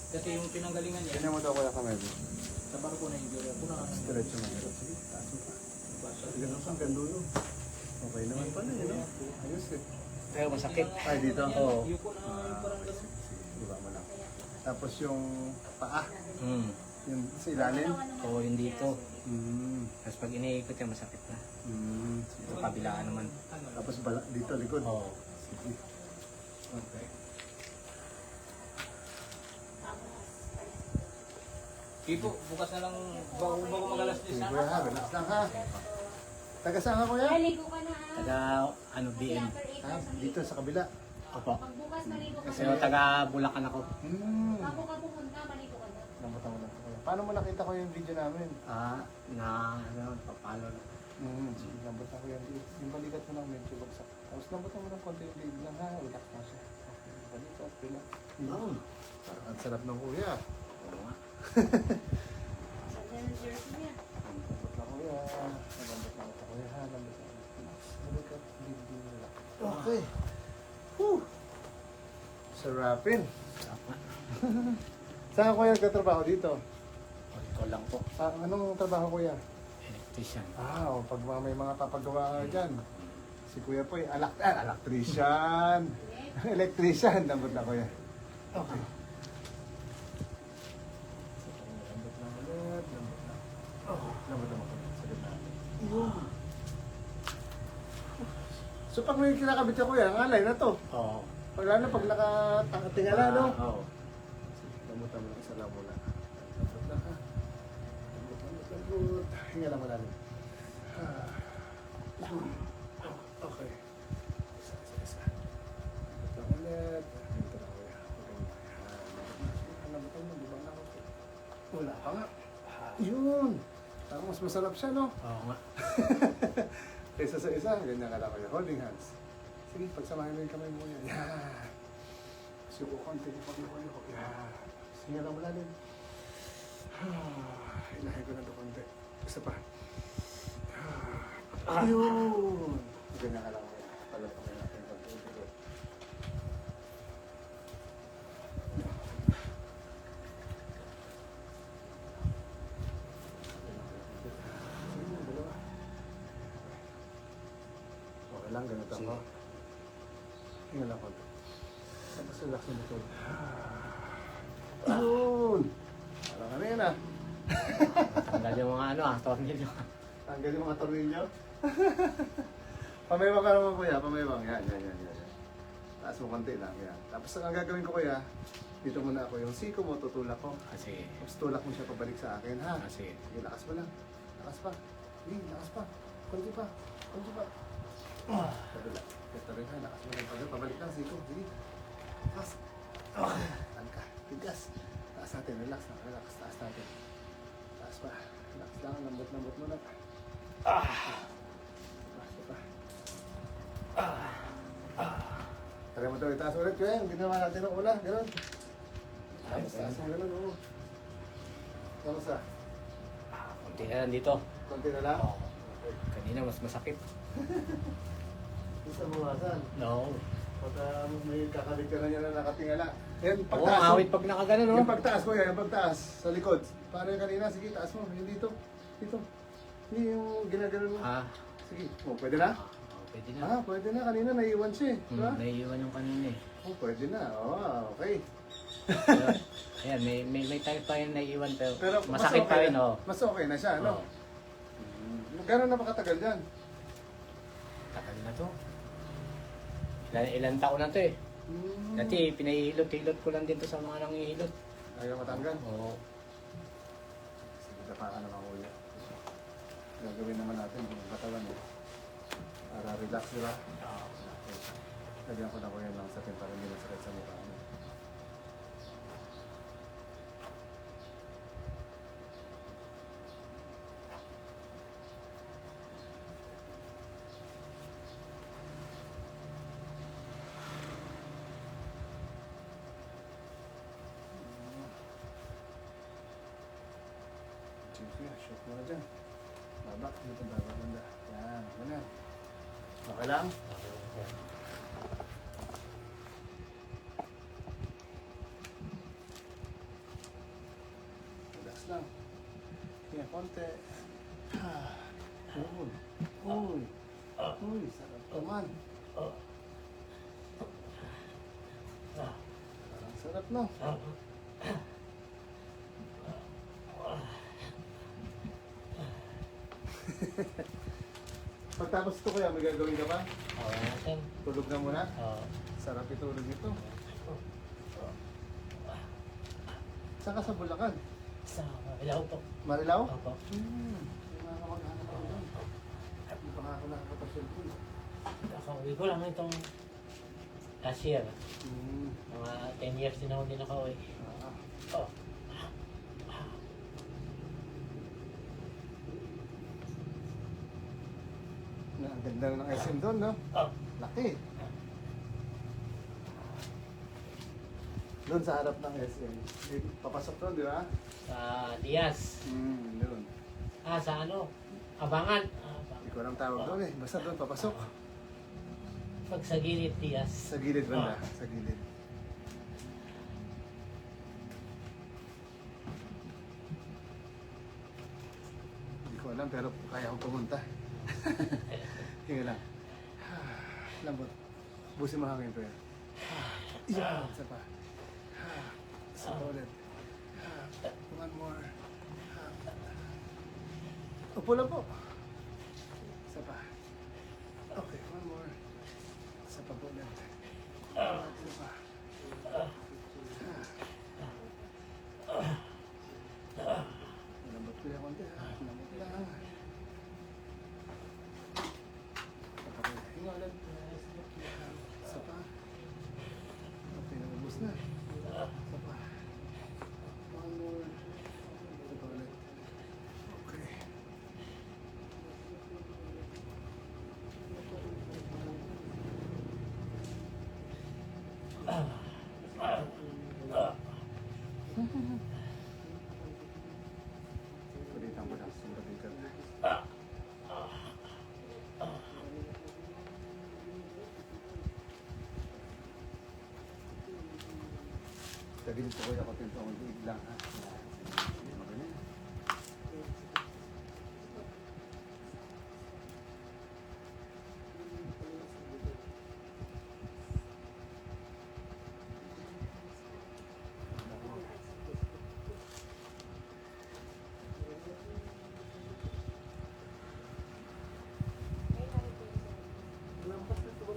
Kasi yung pinanggalingan niya, Ganyan mo daw kuya kamay. sa barko na injury ako na. Diretso mo. Sige, taas mo pa. Ganun pa, gandulo. Okay naman pala yun, no? Ayos eh. Pero masakit. Ay, dito. Oo. Yuko na yung parang gano'n. Diba mo lang. Tapos yung paa, Hmm. yung sa ilalim. Oo, yung dito. Mm. Tapos pag iniikot yan, masakit na. Mm. Ito kabilaan naman. Tapos dito, likod. Oo. Sige. Okay. Tipo, bukas na lang bago magalas Sige, din kuya ha, relax lang ha. Taga saan ka kuya? Maligo ka na ah. Taga, ano, BM. Ah, dito sa kabila. Opo. Pagbukas maligo ka Pero na. taga Bulacan ako. Bago ka pumunta, maligo ka na. Lambutan mo lang kuya. Paano mo nakita ko yung video namin? Papalo na. Sige, lambutan ko yan. Yung balikat mo lang medyo bagsak. Tapos lambutan mo lang konti yung leg lang ha. Relax na siya. Okay, balikat, relax. Parang ang sarap ng kuya. Oo nga. Saan na yung jersey niya? Lambot na kuya. Lambot na kuya ha. Lambot na relax. Balikat, leg, relax. Okay. Whew. Sarapin. Sarap nga. Saan kuya nagtatrabaho dito? O, ito lang po. Anong trabaho kuya? Electrician. Pag may mga papagawa ka dyan. Si kuya po ay electrician. Electrician. Lambot na kuya. Okay. Lambot na ulit. Lambot na. Okay. Lambot na ulit. Sagad natin. Yun. So pag may kinakabit ka kuya, ang alay na to. Oo. Wala na pag nakatingala, no? Oo. Lambutan mo lang, isa lang muna. Lambot na ha. Lambot, lambot, lambot. Hinga lang malalim. Okay. Isa. Lambot lang ulit. Dito na kuya. Lambot lang, di ba na ako? Wala pa nga. Yun. Parang mas masarap siya, no? Oo nga. Isa sa isa, ganyan ka lang kuya. Holding hands. Sige, pagsamahin mo yung kamay mo yan. Yan. Suko konti, ipag-liko. Yan. Sige lang malalim. Ilahin ko na ito konti. Isa pa. Ayun. Ganyan ka lang kuya. Palapangin natin pag-liko. Sige, dalawa. Okay lang, ganito Sige. ako. Hinga lang konti. Tapos relax na likod. Ayun! Parang ano yan ah. Tanggal yung mga tornilyo. Tanggal yung mga tornilyo. Pamaywang ka naman kuya, pamaywang. Yan. Taas mo konti lang, yan. Tapos ang gagawin ko kuya, dito muna ako yung siko mo, tutulak ko. Kasi, Tapos tulak mo siya pabalik sa akin, ha? kasi, Sige, lakas pa lang. Lakas pa. Sige, lakas pa. Konti pa. Kabila. Ito rin ha, lakas mo lang. Pabalik lang, siko. Sige. Lakas. Tahan ka. Tigas. Taas natin, relax na. Relax, taas natin. Taas pa. Relax lang, lambot mo na. Taas pa. Tara mo ito, itaas ulit ko yan. Ginawa natin ang una, gano'n. Taas mo gano'n, oo. Kamusta? konti na lang dito. Konti na lang? Oo. Kanina mas masakit. Isa buwasan. No. Pagka may kakalik ka na niya na nakatingala. Yan, Oo, pagtaas. awit pag nakagano, no? Yung pagtaas ko yan, yung pagtaas. Sa likod. Paano yung kanina? Sige, taas mo. Yung dito. Dito. Hindi yung ginagano mo. Sige. Oh, pwede na? Pwede na. Pwede na. Kanina naiiwan siya eh. Diba? Naiiwan yung kanina eh. Pwede na. Okay. Pero, ayan, may tayo pa yung naiiwan pero, Pero masakit mas pa rin, oh. Mas okay na siya, no? Oo. Gano'n na pakatagal dyan? Tagal na to. Ilan taon na to eh. Dati, pinahihilot-hilot ko lang din to sa mga nangihilot. Ayaw matanggal? Oo. Sige, dapakan naman kuya. Gagawin naman natin yung katawan eh. Para relax, di ba? Okay. Lagyan ko na kuya lang sa atin para hindi masakit sa mukha. Sige, shoot mo na dyan. Babak, dito babak banda. Yan, ganyan. Okay lang? lang. Yan, konti. Uy. Uy. Uy, sarap naman. Parang sarap, no? Pagtapos ito kuya, may gagawin ka ba? Oo natin. Tulog na muna. Oo. Sarap itulog ito. Saan ka sa Bulacan? Sa ilaw po. Marilaw? Opo. May mga kamag-anak ko doon. Hindi pa nga ako nakakapasyon ko. Nakauwi ko lang itong last year. Hmm. Mga 10 years din ako hindi nakauwi. Ah. Oh. Ang ganda ng SM doon, no? Oh. Laki. Doon sa harap ng SM. Papasok doon, di ba? Sa Diaz. Doon. Sa ano? Abangan. Hindi ko alam tawag doon eh. Basta doon papasok. Pag sa gilid, Diaz. Sa gilid banda. Sa gilid. Hindi ko alam pero kaya akong pumunta. Tingnan lang. Lambot. Busin mo hangin ko yan. Yan. Isa pa. Isa pa ulit. One more. Upo lang po. Isa pa. Okay, one more. Isa pa po ulit. Isa pa. Lambot ko yan konti. Lambot lang. Hinga ulit. Isa pa. Okay, nabubos na. Isa pa. One more. Isa pa ulit. Okay. Kulitan ko lang. Sundalitan na. Tagilid ko kayo ako tinto ang liig lang ha. Magaling. Lampas na ito.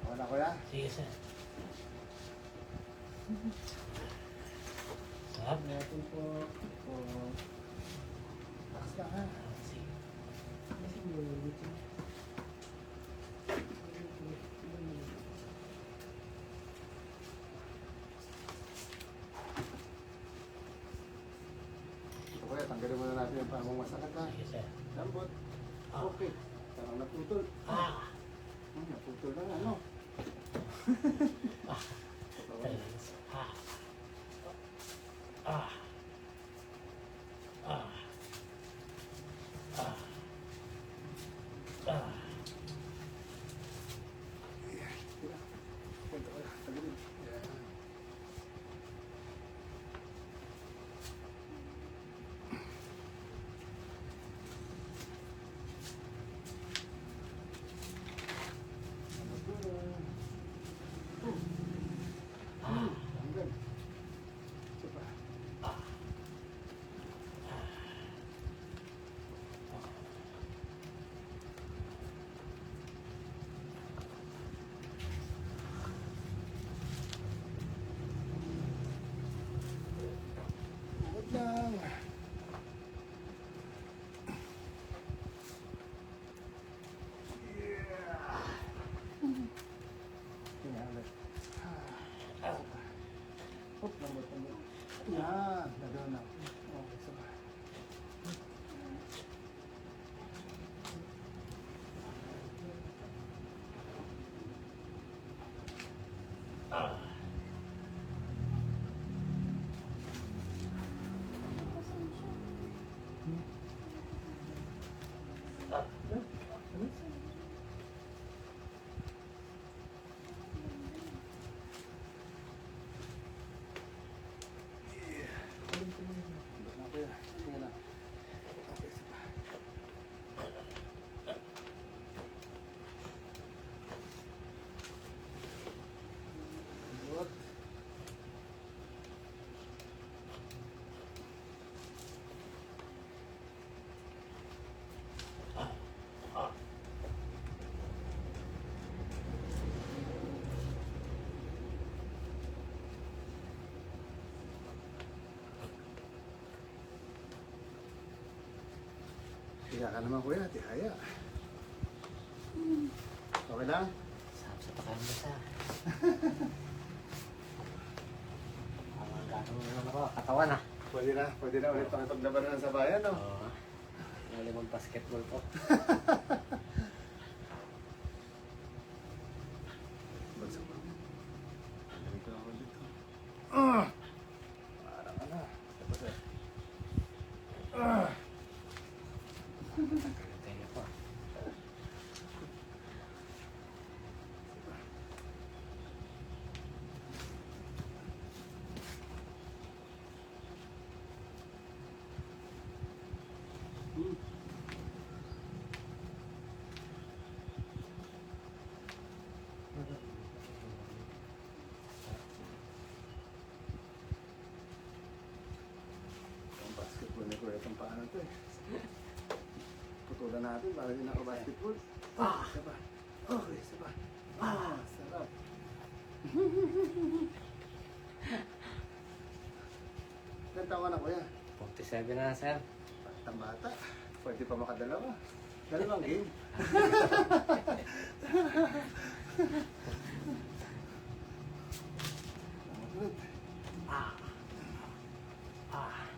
Wala ko ya? Sige, sir. Sarap. Natin po. Takas lang ha. Sige. Ito kuya, tanggalin muna natin yung pamong masakit ha. Sige, sir. Lambot. Okay. Parang naputol. Naputol lang ano. Punta ko na. Tagilid. Yan. Tanggal. Tiga ka naman kuya, tihaya. Okay lang? Sarap sa pakain mo sa. Ang gano'n naman ako, katawan ah. Pwede na ulit pakipaglabanan sa bayan, no? Oo. Galing mag-basketball po. Bagsak mo. Dito ako dito. Parang ano. Tapos eh. Tayo po. Ang basketball ni Kuya itong paano to eh. Putulan natin para din ako basketball. Isa pa. Okay, isa pa. Sarap. Ilan taon ka na kuya? 47 na sir. Batang bata. Pwede pa makadalawa. Dalawang game. Good. Ah. Ah.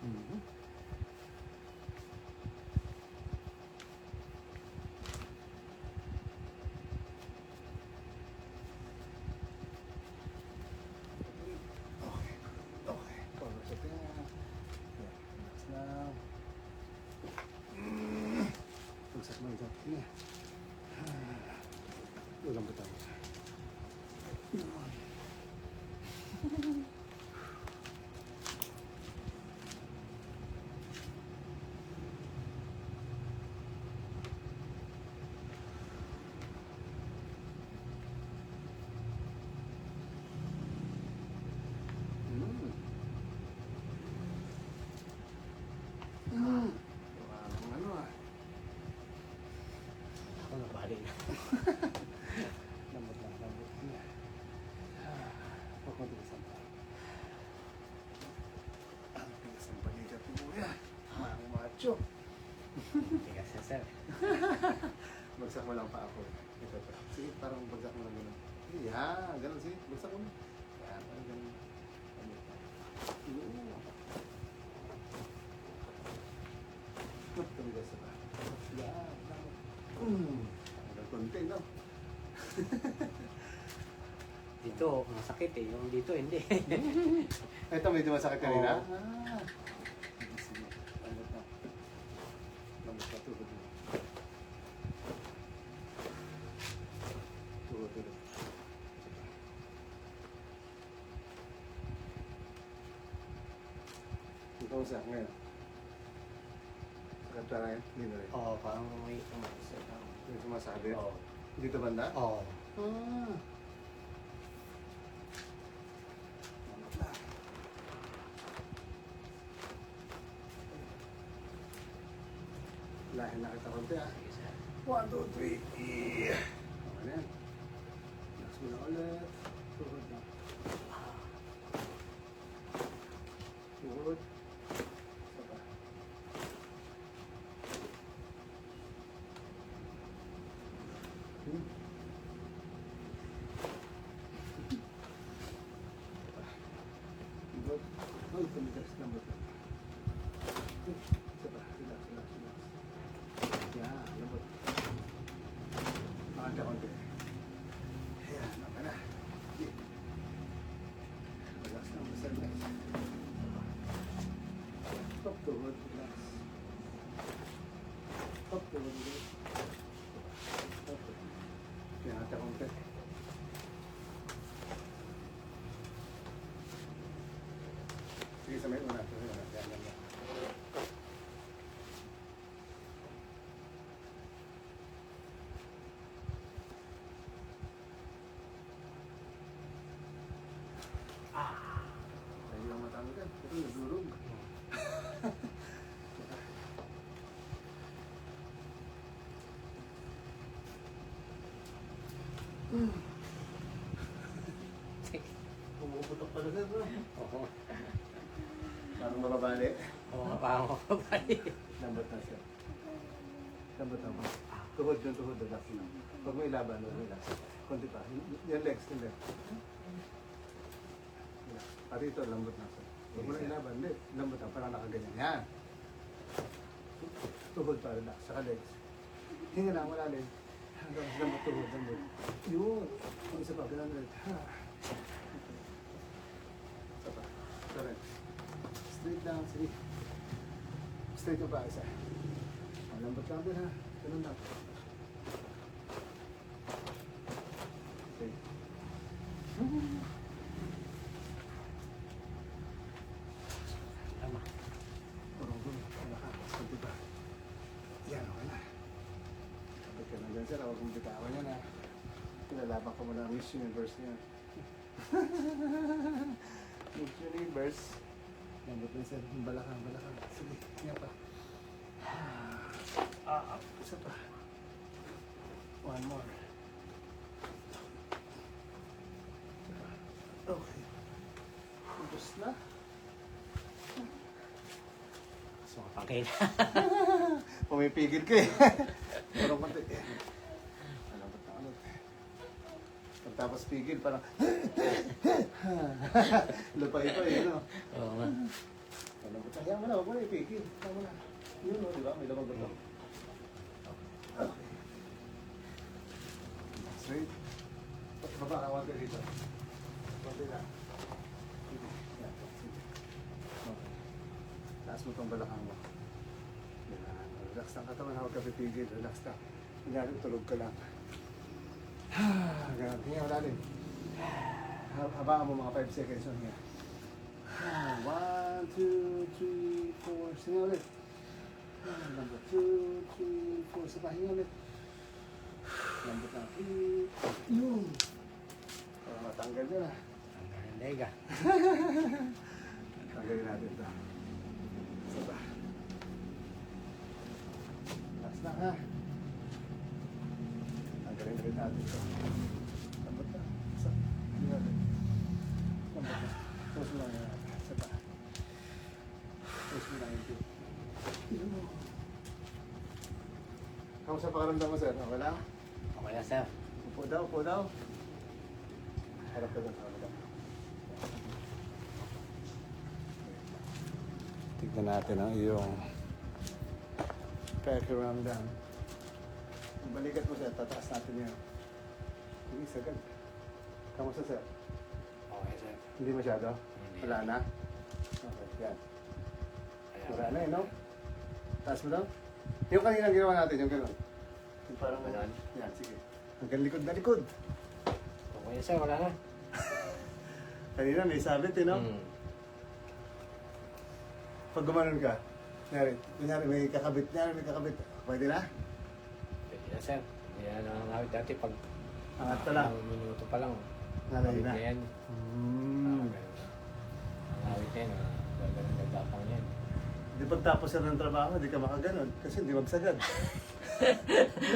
Mhm. Okay. Okay. Pagod sa tinga. Yeah. Relax lang. Pagsak mo isang tinga. Ulang bitaw. Parang ano ah. Ako nabali na. Lambot lang, lambot. Pagmatigas ang pa. Ang tigas ang palikat mo kuya. Ang macho. Tigas na sir. Bagsak mo lang pa ako. Ito pa. Sige, parang bagsak mo lang gano'n. Yeah, gano'n sige. Bagsak mo. Yan, parang gano'n. Tumigas na pa. Yan. Hanggang konti, no? Dito, masakit eh. Yung dito, hindi. Ito, medyo masakit kanina? Oo. Sige. Lambot na. Lambot na tuhod mo. Tuhod. Ikaw sa ngayon. Sakit pa rin? Hindi na rin. Oo, parang may umalis. May sumasabi? Oo. Dito banda? Oo. Ah. Lambot na. Lahin na kita konti ah. Sige sir. 1, 2, 3. Yeah. Okay na yan. Relax mo na ulit. Tuhod na. Tuhod. Isa pa. Tuhod. Ay, tumigas na ba ito? Isa pa. Relax, relax, relax. Yan, lambot. Makanta konti. Ayan, okay na. Yeah. Relax lang, basta relax. Stop tuhod, relax. Stop tuhod, relax. Stop tuhod. Makanta konti. Sige, sa may una. Sa may una. Yan, yan, yan. Pumuputok pala sir, bro. Oo. Parang mababali. Oo nga, parang mababali. Lambot na sir. Lambot na po. Tuhod yung tuhod, relax na. Huwag mo ilaban, relax. Kunti pa. Yung legs, yung legs. Relax. Pati ito, lambot na sir. Huwag mo na ilaban, hindi. Lambot na, parang nakaganyan. Yan. Tuhod pa, relax. Saka legs. Hinga lang, malalim. Hanggang lambot, tuhod, lambot. Yun. Ang isa pa, ganun ulit. Ha. Isa pa. Correct. Straight lang, sige. Straight yung pa, isa. Lambot lang din ha. Ganun lang. Okay. Tama. Purong gulo. Wala ka. Kunti pa. Yan, okay na. Kapag ka na dyan sir, huwag mong bitawan yan ha. Pinalaban ko muna ang Miss Universe niya. Miss Universe. Lambot din sir. Balakang, balakang. Sige, nga pa. Isa pa. One more. Okay. Ubus na. Sumapangkin. Pumipigil ka eh. Parang konti. Malambot na ulit. Pagtapos pigil, parang lupay pa eh, no? Oo nga. Malambot na. Hayaan mo na, huwag mo na ipigil. Hayaan mo na. Yun, no, di ba? May lamang buto. Okay. Straight. Baba ka, wag ka dito. Konti na. Sige. Yan. Sige. Okay. Taas mo tong balakang mo. Yan. Relax lang katawan, huwag ka pipigil. Relax ka. Kunyari, tulog ka lang. Ganun. Hinga, malalim. Habaan mo mga 5 seconds. So, hinga. 1, 2, 3, 4. Singa ulit. Number 2, 3, 4. Sa pahinga ulit. Lambot na. Yun. Para matanggal nyo na. Ang lega. Tanggalin natin ito. Isa pa. Last na ha. Tanggalin ulit natin ito. Lambot na. Isa. Hindi natin. Lambot na. Close mo lang yan. Isa pa. Close mo lang yung tube. Yun. Kamusta pakaramdam mo sir? Okay lang? Okay na, sir. Upo daw, upo daw. Harap ka doon, harap ka. Tignan natin ang iyong pakiramdam. Ang balikat mo sir, tataas natin yan. Hindi, sagad. Kamusta sir? Okay, sir. Hindi masyado? Hindi. Wala na? Okay, yan. Ayan. Wala na eh, no? Taas mo daw? Yung kanina ginawa natin, yung gano'n. Yung parang Ganon? yan, sige. Hanggang likod na likod. Okay na, sir. Wala na. Kanina may sabit eh, no? Hmm. Pag gumanon ka, kunyari may kakabit, pwede na? Pwede na, sir. Hindi na nangangawit dati pag Angat pa lang. ilang minuto pa lang. Nalay na. yan. Nangangawit na yan. Gagapang yan. Di pagtapos na ng trabaho, di ka makaganon kasi di magsagad.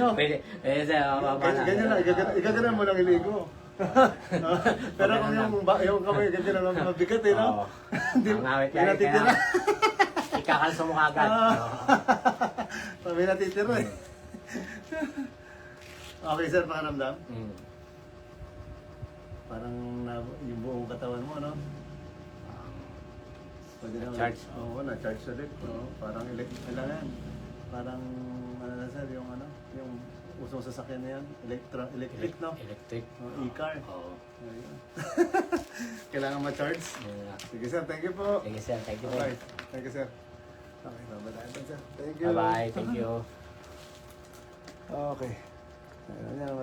No? Pwede. Pwede, sir. Ganyan lang, igaganon mo lang iligo. Pero kung yung kamay gagano'n lang mabigat eh, no? Oo. Nangangawit May natitira. Ikakalso mo kagad. May natitira eh. Okay sir, pakiramdam? Hmm. Parang yung buong katawan mo, no? Pwede na Na-charge. Oo, na-charge ulit. Oo, parang kailangan. Parang, ano na sir, yung ano, yung usong sasakyan na yan, electric, no? Electric. E-car. Oo. Ayun. Kailangan ma-charge. Yeah. Sige sir, thank you po. Thank you, sir. Thank you, Okay, sir. thank you sir. Okay, babalayan po sir. Thank you. Bye-bye. Thank you. Okay. Ayun yan,